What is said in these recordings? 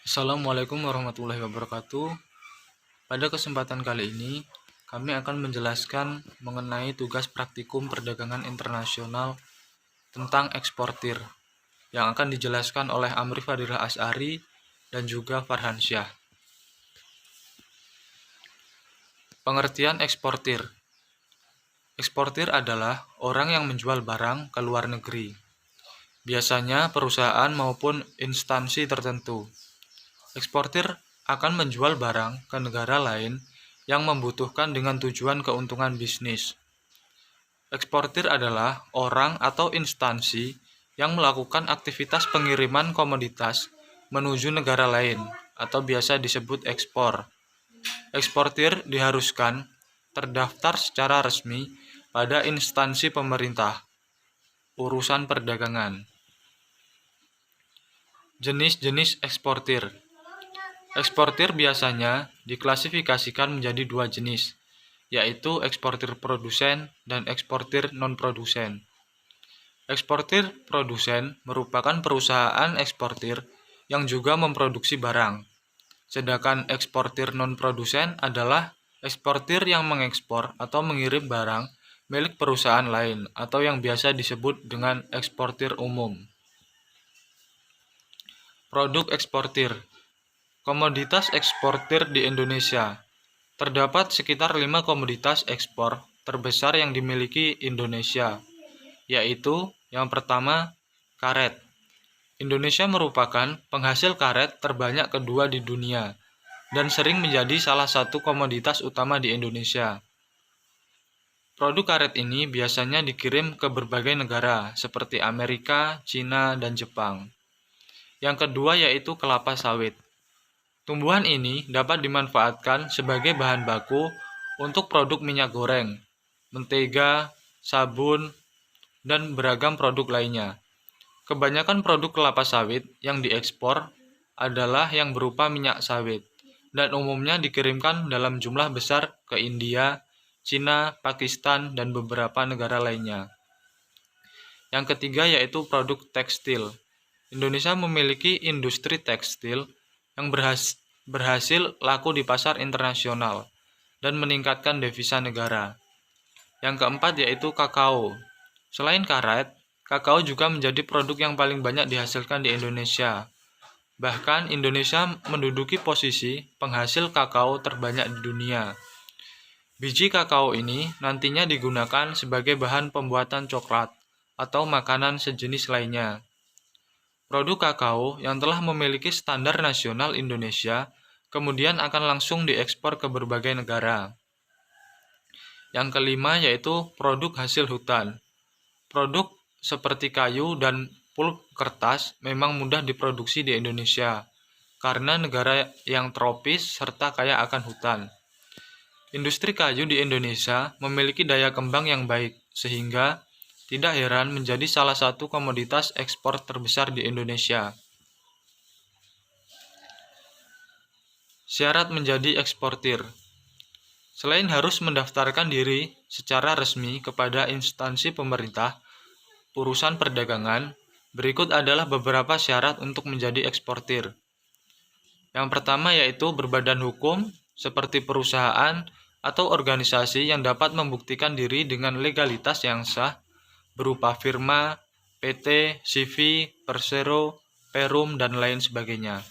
Assalamualaikum warahmatullahi wabarakatuh. Pada kesempatan kali ini, kami akan menjelaskan mengenai tugas praktikum perdagangan internasional tentang eksportir yang akan dijelaskan oleh Amri Fadilah As'ari dan juga Farhan Syah. Pengertian eksportir. Eksportir adalah orang yang menjual barang ke luar negeri, biasanya perusahaan maupun instansi tertentu. Eksportir akan menjual barang ke negara lain yang membutuhkan dengan tujuan keuntungan bisnis. Eksportir adalah orang atau instansi yang melakukan aktivitas pengiriman komoditas menuju negara lain atau biasa disebut ekspor. Eksportir diharuskan terdaftar secara resmi pada instansi pemerintah. Urusan perdagangan. Jenis-jenis eksportir. Eksportir biasanya diklasifikasikan menjadi dua jenis, yaitu eksportir produsen dan eksportir non-produsen. Eksportir produsen merupakan perusahaan eksportir yang juga memproduksi barang, sedangkan eksportir non-produsen adalah eksportir yang mengekspor atau mengirim barang milik perusahaan lain atau yang biasa disebut dengan eksportir umum. Produk eksportir. Komoditas eksportir di Indonesia. Terdapat sekitar 5 komoditas ekspor terbesar yang dimiliki Indonesia, yaitu yang pertama, karet. Indonesia merupakan penghasil karet terbanyak kedua di dunia dan sering menjadi salah satu komoditas utama di Indonesia. Produk karet ini biasanya dikirim ke berbagai negara seperti Amerika, Cina, dan Jepang. Yang kedua yaitu kelapa sawit. Tumbuhan ini dapat dimanfaatkan sebagai bahan baku untuk produk minyak goreng, mentega, sabun, dan beragam produk lainnya. Kebanyakan produk kelapa sawit yang diekspor adalah yang berupa minyak sawit, dan umumnya dikirimkan dalam jumlah besar ke India, Cina, Pakistan, dan beberapa negara lainnya. Yang ketiga yaitu produk tekstil. Indonesia memiliki industri tekstil yang berhasil laku di pasar internasional dan meningkatkan devisa negara. Yang keempat yaitu kakao. Selain karet, kakao juga menjadi produk yang paling banyak dihasilkan di Indonesia. Bahkan Indonesia menduduki posisi penghasil kakao terbanyak di dunia. Biji kakao ini nantinya digunakan sebagai bahan pembuatan coklat atau makanan sejenis lainnya. Produk kakao yang telah memiliki standar nasional Indonesia kemudian akan langsung diekspor ke berbagai negara. Yang kelima yaitu produk hasil hutan. Produk seperti kayu dan pulp kertas memang mudah diproduksi di Indonesia karena negara yang tropis serta kaya akan hutan. Industri kayu di Indonesia memiliki daya kembang yang baik sehingga tidak heran menjadi salah satu komoditas ekspor terbesar di Indonesia. Syarat menjadi eksportir. Selain harus mendaftarkan diri secara resmi kepada instansi pemerintah, urusan perdagangan, berikut adalah beberapa syarat untuk menjadi eksportir. Yang pertama yaitu berbadan hukum seperti perusahaan atau organisasi yang dapat membuktikan diri dengan legalitas yang sah, berupa firma, PT, CV, Persero, Perum, dan lain sebagainya.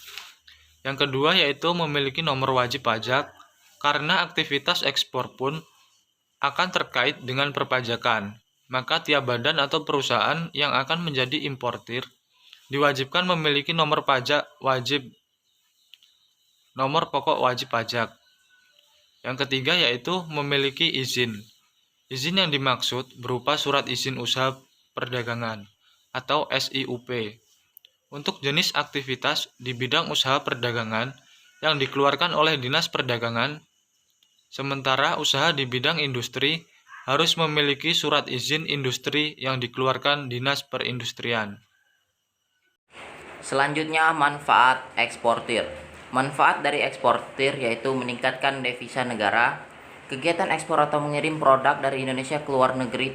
Yang kedua yaitu memiliki nomor wajib pajak, karena aktivitas ekspor pun akan terkait dengan perpajakan. Maka tiap badan atau perusahaan yang akan menjadi importir diwajibkan memiliki nomor pokok wajib pajak. Yang ketiga yaitu memiliki izin. Izin yang dimaksud berupa surat izin usaha perdagangan atau SIUP untuk jenis aktivitas di bidang usaha perdagangan yang dikeluarkan oleh Dinas Perdagangan, sementara usaha di bidang industri harus memiliki surat izin industri yang dikeluarkan Dinas Perindustrian. Selanjutnya, manfaat eksportir. Manfaat dari eksportir yaitu meningkatkan devisa negara. Kegiatan ekspor atau mengirim produk dari Indonesia ke luar negeri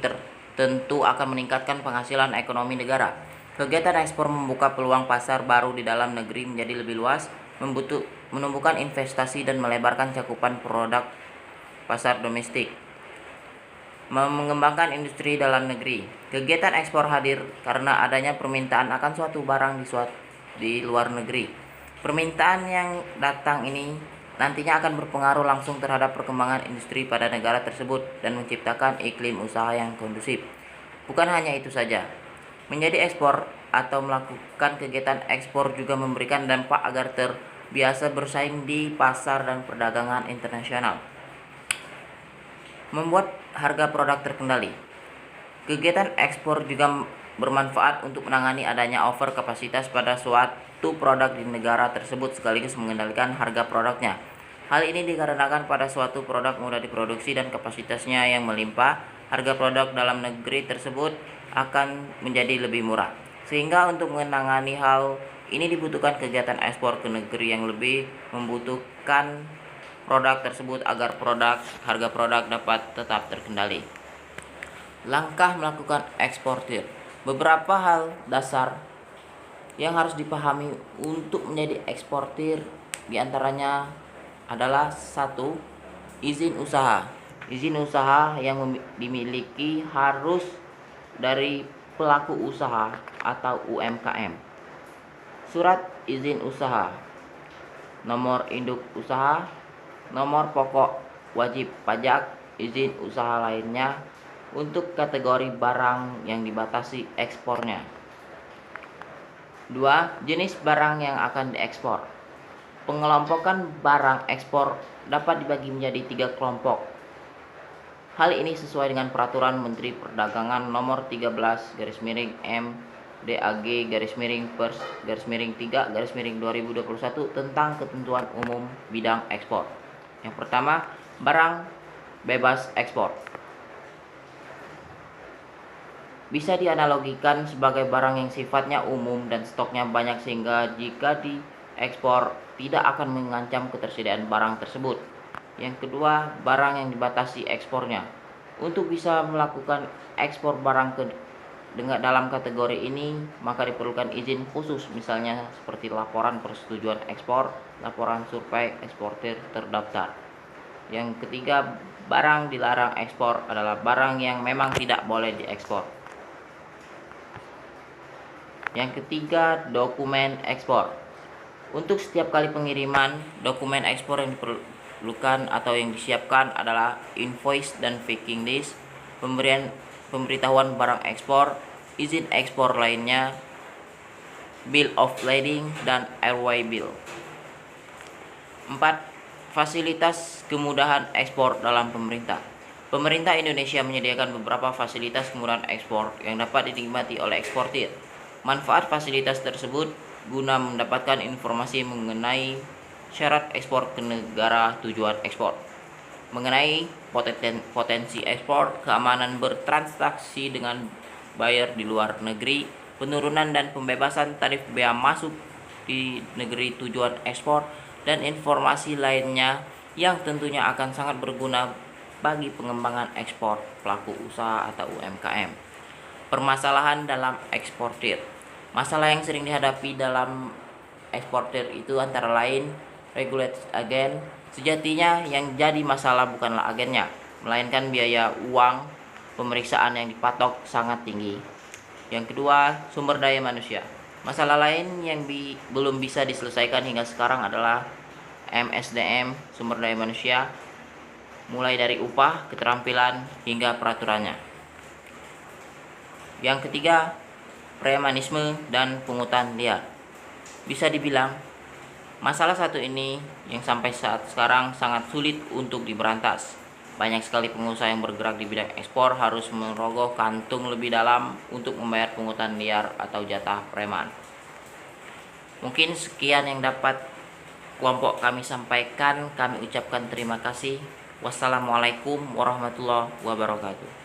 tentu akan meningkatkan penghasilan ekonomi negara. Kegiatan ekspor membuka peluang pasar baru di dalam negeri menjadi lebih luas, menumbuhkan investasi dan melebarkan cakupan produk pasar domestik. Mengembangkan industri dalam negeri. Kegiatan ekspor hadir karena adanya permintaan akan suatu barang di luar negeri. Permintaan yang datang ini nantinya akan berpengaruh langsung terhadap perkembangan industri pada negara tersebut dan menciptakan iklim usaha yang kondusif. Bukan hanya itu saja, menjadi ekspor atau melakukan kegiatan ekspor juga memberikan dampak agar terbiasa bersaing di pasar dan perdagangan internasional. Membuat harga produk terkendali. Kegiatan ekspor juga bermanfaat untuk menangani adanya over kapasitas pada suatu produk di negara tersebut sekaligus mengendalikan harga produknya. Hal ini dikarenakan pada suatu produk mudah diproduksi dan kapasitasnya yang melimpah, harga produk dalam negeri tersebut akan menjadi lebih murah. Sehingga untuk menangani hal ini dibutuhkan kegiatan ekspor ke negeri yang lebih membutuhkan produk tersebut agar harga produk dapat tetap terkendali. Langkah melakukan eksportir. Beberapa hal dasar yang harus dipahami untuk menjadi eksportir diantaranya adalah 1. Izin usaha. Izin usaha yang dimiliki harus dari pelaku usaha atau UMKM. Surat izin usaha, nomor induk usaha, nomor pokok wajib pajak, izin usaha lainnya untuk kategori barang yang dibatasi ekspornya. 2. Jenis barang yang akan diekspor. Pengelompokan barang ekspor dapat dibagi menjadi 3 kelompok. Hal ini sesuai dengan Peraturan Menteri Perdagangan Nomor 13/MDAG/Pers/3/2021 tentang ketentuan umum bidang ekspor. Yang pertama, barang bebas ekspor. Bisa dianalogikan sebagai barang yang sifatnya umum dan stoknya banyak sehingga jika diekspor tidak akan mengancam ketersediaan barang tersebut. Yang kedua, barang yang dibatasi ekspornya. Untuk bisa melakukan ekspor barang dalam kategori ini, maka diperlukan izin khusus, misalnya seperti laporan persetujuan ekspor, laporan survei eksportir terdaftar. Yang ketiga, barang dilarang ekspor adalah barang yang memang tidak boleh diekspor. Yang ketiga, dokumen ekspor. Untuk setiap kali pengiriman, dokumen ekspor yang diperlukan atau yang disiapkan adalah invoice dan packing list, pemberitahuan barang ekspor, izin ekspor lainnya, bill of lading, dan airway bill. 4. Fasilitas kemudahan ekspor dalam pemerintah. Pemerintah Indonesia menyediakan beberapa fasilitas kemudahan ekspor yang dapat dinikmati oleh eksportir. Manfaat fasilitas tersebut guna mendapatkan informasi mengenai syarat ekspor ke negara tujuan ekspor, mengenai potensi ekspor, keamanan bertransaksi dengan buyer di luar negeri, penurunan dan pembebasan tarif bea masuk di negeri tujuan ekspor, dan informasi lainnya yang tentunya akan sangat berguna bagi pengembangan ekspor pelaku usaha atau UMKM. Permasalahan dalam eksportir. Masalah yang sering dihadapi dalam eksportir itu antara lain regulated agen. Sejatinya yang jadi masalah bukanlah agennya, melainkan biaya uang pemeriksaan yang dipatok sangat tinggi. Yang kedua, sumber daya manusia. Masalah lain yang belum bisa diselesaikan hingga sekarang adalah MSDM, sumber daya manusia, mulai dari upah, keterampilan, hingga peraturannya. Yang ketiga, premanisme dan pungutan liar. Bisa dibilang, masalah satu ini yang sampai saat sekarang sangat sulit untuk diberantas. Banyak sekali pengusaha yang bergerak di bidang ekspor harus merogoh kantung lebih dalam untuk membayar pungutan liar atau jatah preman. Mungkin sekian yang dapat kelompok kami sampaikan. Kami ucapkan terima kasih. Wassalamualaikum warahmatullahi wabarakatuh.